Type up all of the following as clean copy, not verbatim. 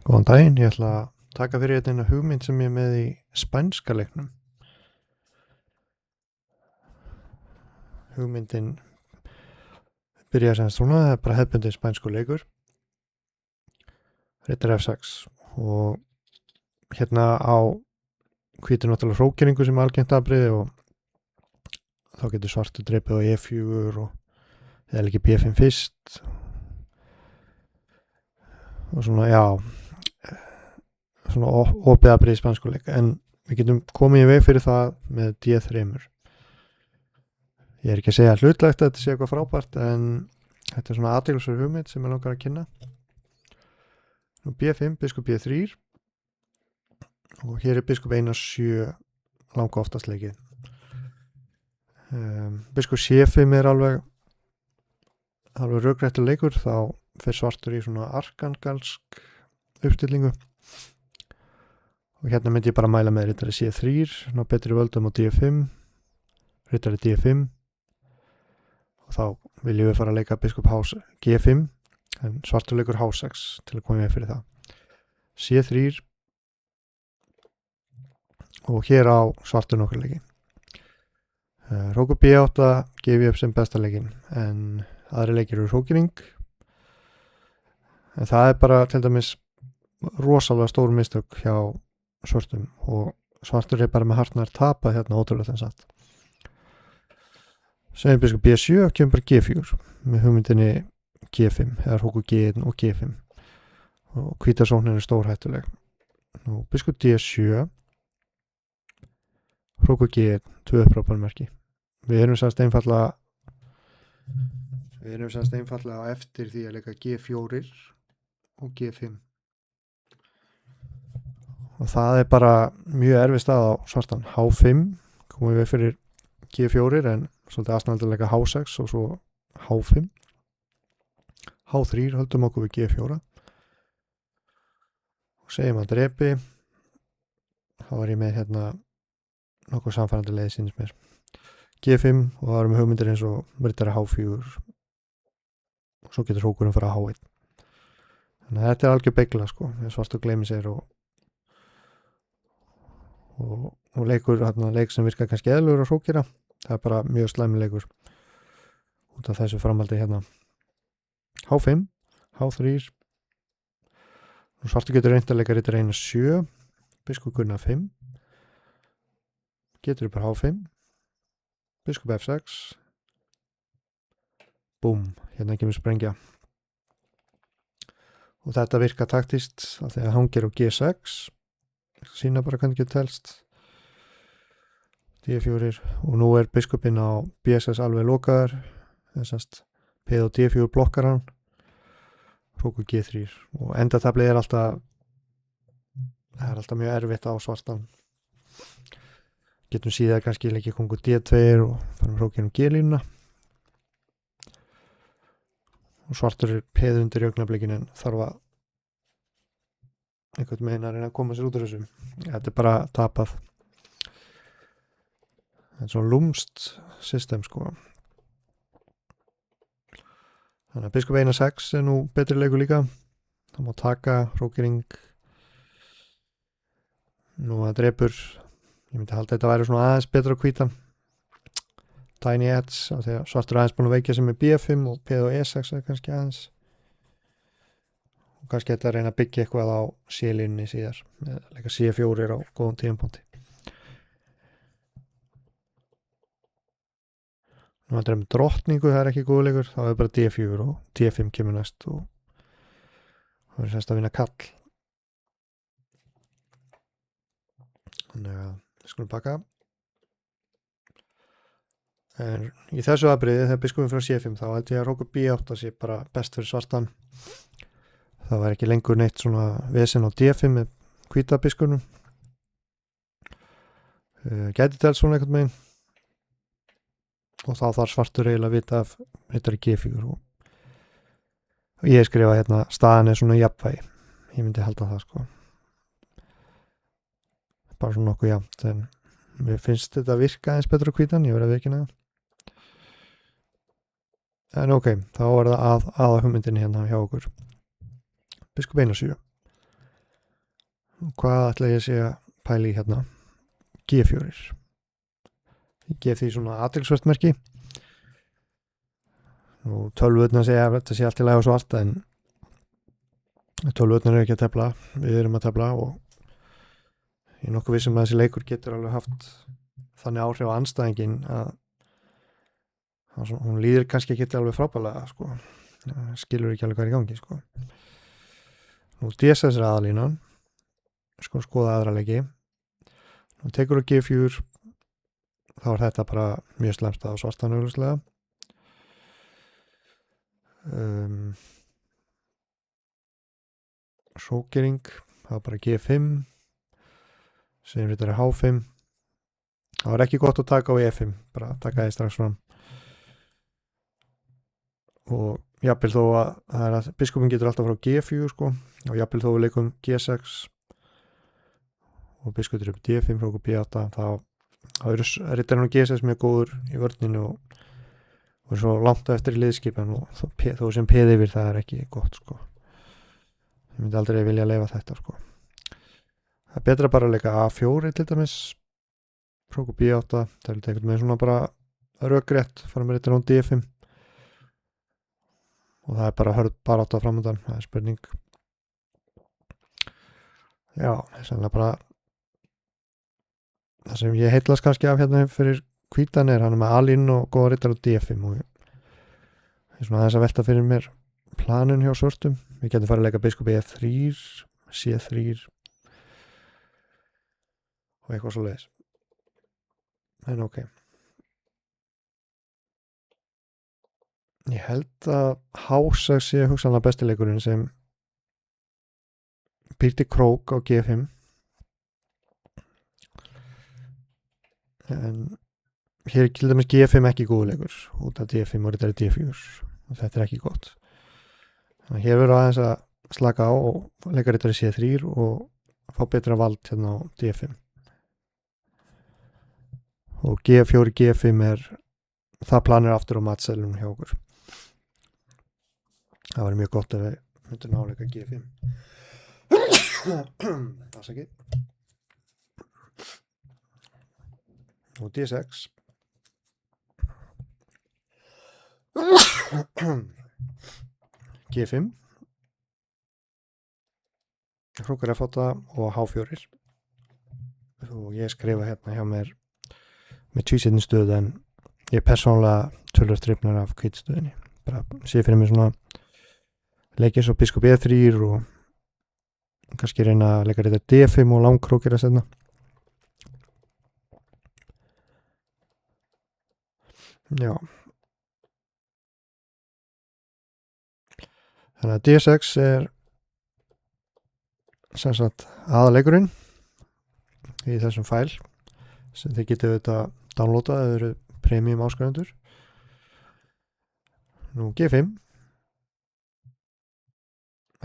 Góðan daginn, ég ætla að taka fyrir þetta eina hugmynd sem ég er með í spænska leiknum. Hugmyndin byrjar sem svona, það er bara hefðbundin spænsku leikur. Riddari F6 og hérna á hvítur náttúrulega hrókeringu sem er algengt afbrigði og þá getur svartur drepið á E4 og eða ekki B5 fyrst og svona, já, svona opið afbrigði spænsku leik, en við getum komið í veg fyrir það með D3. Ég er ekki að segja hlutlegt að þetta sé eitthvað frábært, en þetta er svona athyglisverð hugmynd sem ég langar að kynna. Nú B5, biskup B3 og hér er biskup 1-7 langa oftast leikið. Biskup C5 er alveg rökréttur leikur, þá fer svartur í svona arkangalsk uppstillingu og hérna myndi ég bara mæla með riddari C3, ná betri völdum á D5, riddari D5 og þá viljum við fara að leika biskup G5 en svartur leikur H6 til að koma með fyrir það. C3 og hér á svartur nokkur leiki. Rókur B8 gef ég upp sem besta leikin, en aðri leikir eru hrókering, en það er bara til dæmis rosalega stór mistök hjá svörtum og svartur er bara með hartnar tapað hérna ótrúlega þess að. Segjum biskup B7 kemur bara G4 með hugmyndinni G5 eða rókur G1 og G5 og hvítasóknin er stórhættuleg. Nú biskup D7 rókur G1, 2 upprápunmerki. Við erum sannst einfallega á eftir því að leika G4 og G5 og það er bara mjög erfið stað á svartan. H5 komum við fyrir G4 en svolítið aðsnaldi að leika H6 og svo H5. H3 höldum okkur við G4 og segjum að drepi, þá var ég með hérna nokkuð samfærandi leið sínist mér. G5 og það erum við hugmyndir eins og riddari H4 og svo getur hrókurinn fara að H1. Þannig að þetta er algjör beigla sko, svartur gleymi sér og leikur hérna leik sem virkar kannski eðlugur að hrókera. Það er bara mjög slæmi leikur út af þessu framaldi hérna. H5, H3 og svartur getur reynt að leika riddari 1-7, biskup Gunnar 5, getur bara H5, biskup F6, búm, hérna kemur sprengja. Og þetta virka taktist að þegar hangir á G6, sína bara hvernig getur telst, D4 og nú er biskupinn á B6 alveg lokaður, þessast P og D4 blokkar hann, hrókur G3 og endatablið er alltaf mjög erfitt á svartan. Getum síðan kannski leikið kongur D2 og farum hrókinn G-línuna og svartur er peð undir í augnablikinu en þarf að einhvern veginn að reyna að koma sér út úr þessu. Þetta er bara tapað. Þetta er svona lúmst system sko. Þannig að biskup 1-6 er nú betri leikur líka. Það má taka hrókering. Nú að drepur, ég myndi halda þetta væri svona aðeins betra að hvítan. Tiny edge, af því að svartur aðeins búin að veikja sem er B5 og P og E6 er kannski aðeins. Og kannski þetta að reyna að byggja eitthvað á C-línni síðar, með leika C4 á góðum tímapunkti. Nú að drefum drottningu, það er ekki góð leikur, þá er bara D4 og D5 kemur næst og það er semst að vinna kall. Þannig að við skulum baka. En í þessu atriði þegar biskupinn frá C5 þá held ég að rókur B8 sé bara best fyrir svartan. Það var ekki lengur neitt svona vesen á D5 með hvíta biskupnum. Gæti telt svona einhvern veginn. Og þá þarf svartur eiginlega að vita af riddari G4 og ég skrifa hérna staðan er svona jafnvægi. Ég myndi halda það sko. Bara svona nokkuð jafnt, en mér finnst þetta virka eins betur á hvítan, ég verið að veikina það. En ok, þá er það að hugmyndinni hérna hjá okkur. Biskup 1-7. Hvað ætla ég að segja pæli í hérna? G4. Ég gef því svona athyglisvert merki. Og tölvurnar segja að þetta sé allt í lagi og svart, en tölvurnar eru ekki að tefla, við erum að tefla og ég er nokkuð vissum að þessi leikur getur alveg haft þannig áhrif á andstæðingin að hún líður kannski ekki alveg frábælega, sko. Skilur ekki alveg hvað er í gangi, sko. Nú DSS er aðalínan, sko skoða aðra leiki. Nú tekur þú G4, þá er þetta bara mjög slemst að svartan augljóslega. Sókering, það var bara G5 sem þetta er H5. Það var ekki gott að taka á E5, bara taka það strax fram. Og jafnvel þó að biskupin getur alltaf frá G4, sko, og jafnvel þó við leikum G6 og biskupin upp D5 frá B8, þá eru rittarinn á G6 mjög góður í vörninu og er svo langt eftir í liðskipan og þó sem peði yfir það er ekki gott, sko. Ég myndi aldrei vilja leyfa þetta, sko. Það er betra bara að leika A4 til dæmis, frá B8, það er einhvern veginn svona bara rökrétt, fara með rittarinn á D5 og það er bara hörð bara átt á framöndan, það er spurning. Já, sannlega bara það sem ég heitlast kannski af hérna fyrir hvítan er hann er með alín og góða rittar á D5 og ég er svona aðeins að velta fyrir mér planun hjá svörtum. Við getum farið að leika biskup E3, C3 og eitthvað svo leiðis. En ok. Ég held að H6 sé hugsanlega bestileikurinn sem býr til krók á G5. En hér er til dæmis G5 ekki góðleikur út af D5 og þetta er D4 og þetta er ekki gott. Þannig að hér verður aðeins að slaka á og leika þetta í C3 og fá betra vald hérna á D5. Og G4, G5 það planir aftur á matseðlunum hjá okkur. Það var mjög gott ef við myndum náleika G5. Afsakið. Og D6. G5. Hrókar F8 og H4. Og ég skrifa hérna hjá mér með tvísetni stöðu en ég persónulega tölur strifnar af kvítstöðinni. Bara sé fyrir mig svona leikir svo biskup E3 og kannski reyna að leika þetta D5 og langkrókir að setna. Já. Þannig að D6 er sem sagt aðaleikurinn í þessum fæl sem þið getur auðvitað downloadað eða eru premium áskrifundur. Nú G5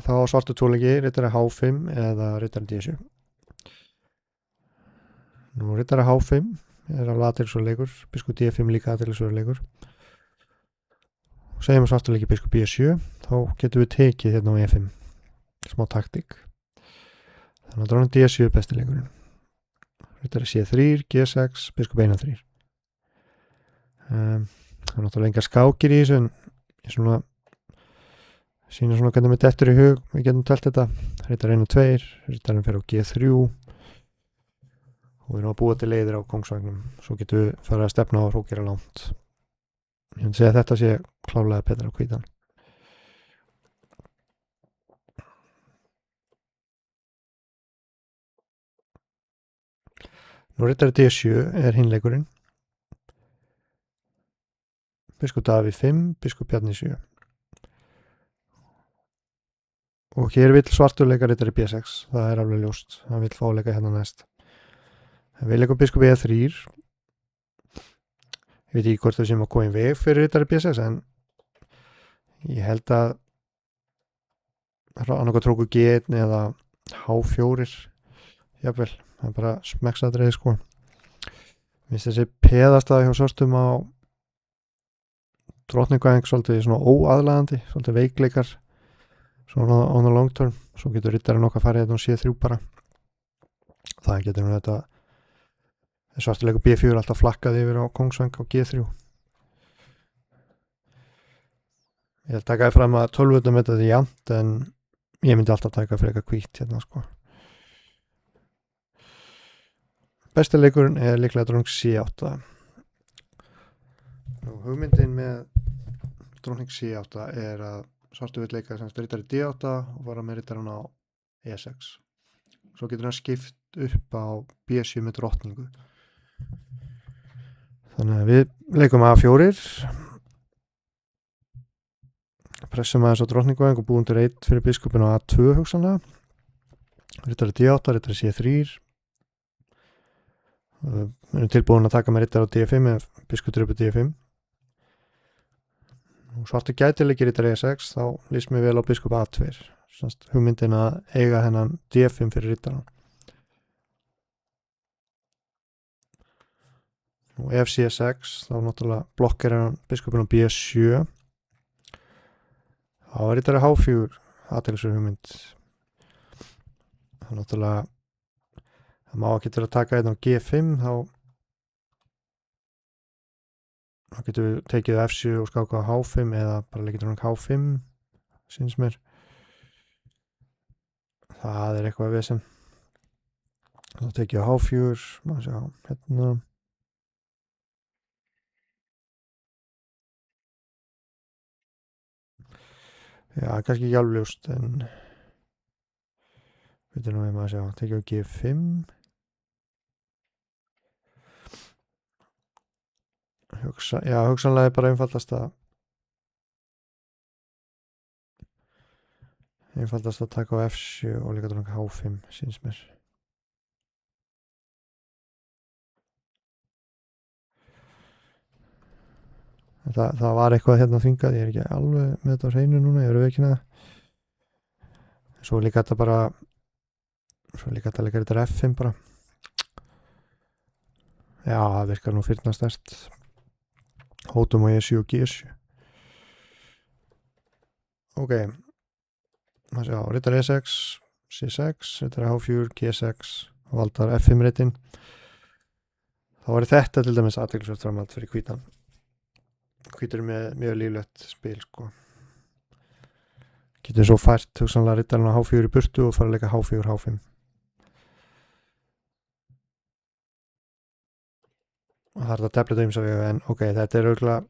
þá svartu tvoleiki rittari H5 eða rittari D7. Nú rittari H5 er alveg athyglisverður leikur, biskup D5 líka athyglisverður leikur. Segjum að svartu leiki biskup B7, þá getum við tekið hérna á E5, smá taktík. Þannig að drónin D7 er besti leikurinn. Rittari C3, G6, biskup 1-3. Það er náttúrulega engar skákir í þessu, en ég svona sýna svona hvernig með dettur í hug, við getum telt þetta. Rittari 1-2, rittarinn fer á G3 og við erum að búa til leiðir á kongsvagnum. Svo getum við farið að stefna á að hrókera langt. Ég myndi segja að þetta sé klálega betra á hvítan. Nú rittari D7 er hinn leikurinn. Biskup Davíð 5, biskup Bjarni 7. Og hér vill svartur leika rittari B6, það er alveg ljóst. Hann vill fá leika hérna næst. Við leikum biskup E3. Ég veit ekki hvort það sem að koma í veg fyrir rittari B6 en ég held að annarkoð tróku G1 eða H4 jafnvel, það er bara smekksadreið sko. Mér finnst þessi peðastað hjá svörstum á drottningvæðing svolítið svona óaðlaðandi, svolítið veikleikar svona on the long term, svo getur rittarinn okkar farið hérna og C3 bara það getur nú þetta svartileikur B4 alltaf flakkað yfir á kongsvæng á G3. Ég held taka fram að 12 með þetta er jafnt, en ég myndi alltaf taka fyrir eitthvað hvítt hérna sko. Besti leikurinn er líklega dróning C8. Nú, hugmyndin með dróning C8 er að svartur vill leika sem rittari D8 og fara með rittaran á E6. Svo getur hann skipt upp á B7 með drottningu. Þannig að við leikum A4, pressum aðeins á drottninguvæng og búum til 1 fyrir biskupin á A2 hugsanlega. Rittari D8, rittari C3. Við erum tilbúin að taka með rittari á D5 ef biskup drupur D5. Og svartur gæti leikir rittari E6, þá líst mér vel á biskup A2. Sanns hugmyndin að eiga hennan D5 fyrir rittaran. Og ef C6 þá náttúrulega blokkar hann biskupin á B7. Þá er rittari H4 athyglisverð hugmynd. Það náttúrulega það má ekki til að taka einn á G5, þá getur við tekið F7 og skáka á H5 eða bara leikir dróning H5 syns mér. Það er eitthvað vesen. Þá tekið á H4, maður sjá hérna. Já, kannski ekki alveg ljóst, en veitum nú maður sjá, tekið á G5. Hugsanlega er bara einfaldast að taka á F7 og líka dróning H5 syns mér. Það var eitthvað hérna þvingað, ég er ekki alveg með þetta á hreinu núna, ég verið veikina. Svo líka þetta leikar þetta F5 bara. Já, það virkar nú fyrna stert. Hótum á E7 og G7. Ok, maður sjá, rittar E6, C6, rittar H4, G6 og valdar F5 ritin. Þá var þetta til dæmis athyglisvert framhald fyrir hvítan. Hvítur með mjög líflegt spil sko. Getur svo fært hugsanlega rittarinn á H4 í burtu og fara að leika H4, H5. Og það er þetta tefla dæmis af ég, en ok, þetta er auðvitað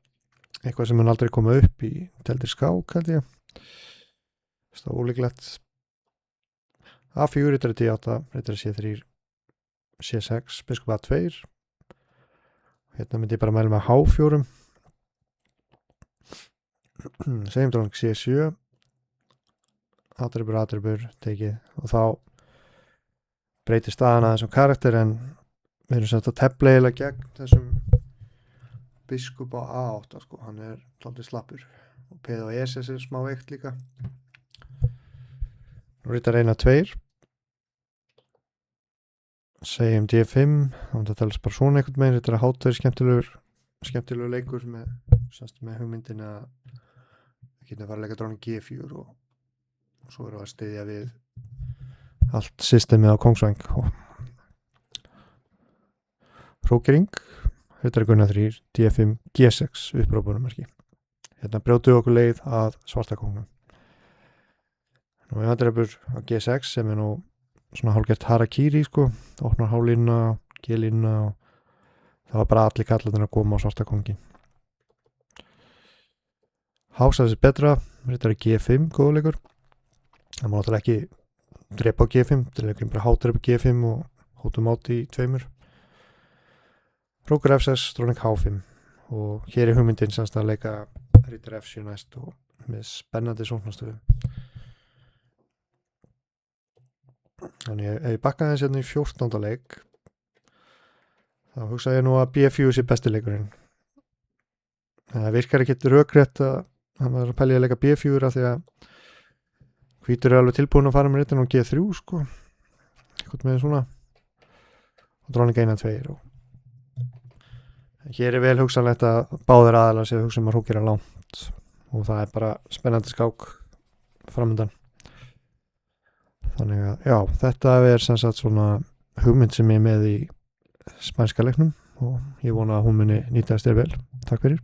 eitthvað sem mun aldrei koma upp í teldir skák, held ég. Það er ólíklegt. A4, rittari D8, rittari C3, C6, biskup A2. Hérna myndi ég bara mæla með H4. Segjum dróning C7. Atribur, tekið. Og þá breytir staðan að þessum karakter, en við erum semst að tefla eiginlega gegn þessum biskup á A8 sko, hann er svolítið slappur og peð á E6 er smá veikt líka. Nú rittar 1-2, segjum D5, þá það telst bara svona einhvern veginn, rittar að H2 skemmtilegur leikur með hugmyndin að við getum fara að leika dróning G4 og svo erum við að styðja við allt systemið á kongsvæng. Hrókering, rittari Gunnar 3, D5, G6 upprópunarmerki. Hérna brjótu okkur leið að svarta kongnum. Nú við andrefur á G6 sem er nú svona hálfgert harakiri sko, opnar H-línuna, G-línuna og það var bara allir kallarnir að koma á svarta kongin. Hásæðis betra, rittari G5 góðleikur. Það má náttúrulega ekki drepa á G5, til leikum bara H-drepa G5 og hótum áti í tveimur. Hrókur F6, dróning H5 og hér er hugmyndin semst að leika rittar F7 næst og með spennandi sóknarstöðu. Þannig ef ég bakka þess hérna í 14. leik þá hugsa ég nú að B4 sé besti leikurinn. Það virkar ekkert rökrétt að hann var að pælja að leika B4 af því að hvítur er alveg tilbúin að fara með rittin á G3 sko. Eitthvað með svona og dróning 1-2 og hér er vel hugsanlegt að báðir aðalar séu hugsa að hrókera langt og það er bara spennandi skák framöndan. Þannig að já, þetta er sem sagt svona hugmynd sem ég er með í spænska leiknum og ég vona að hún muni nýtast þér vel. Takk fyrir.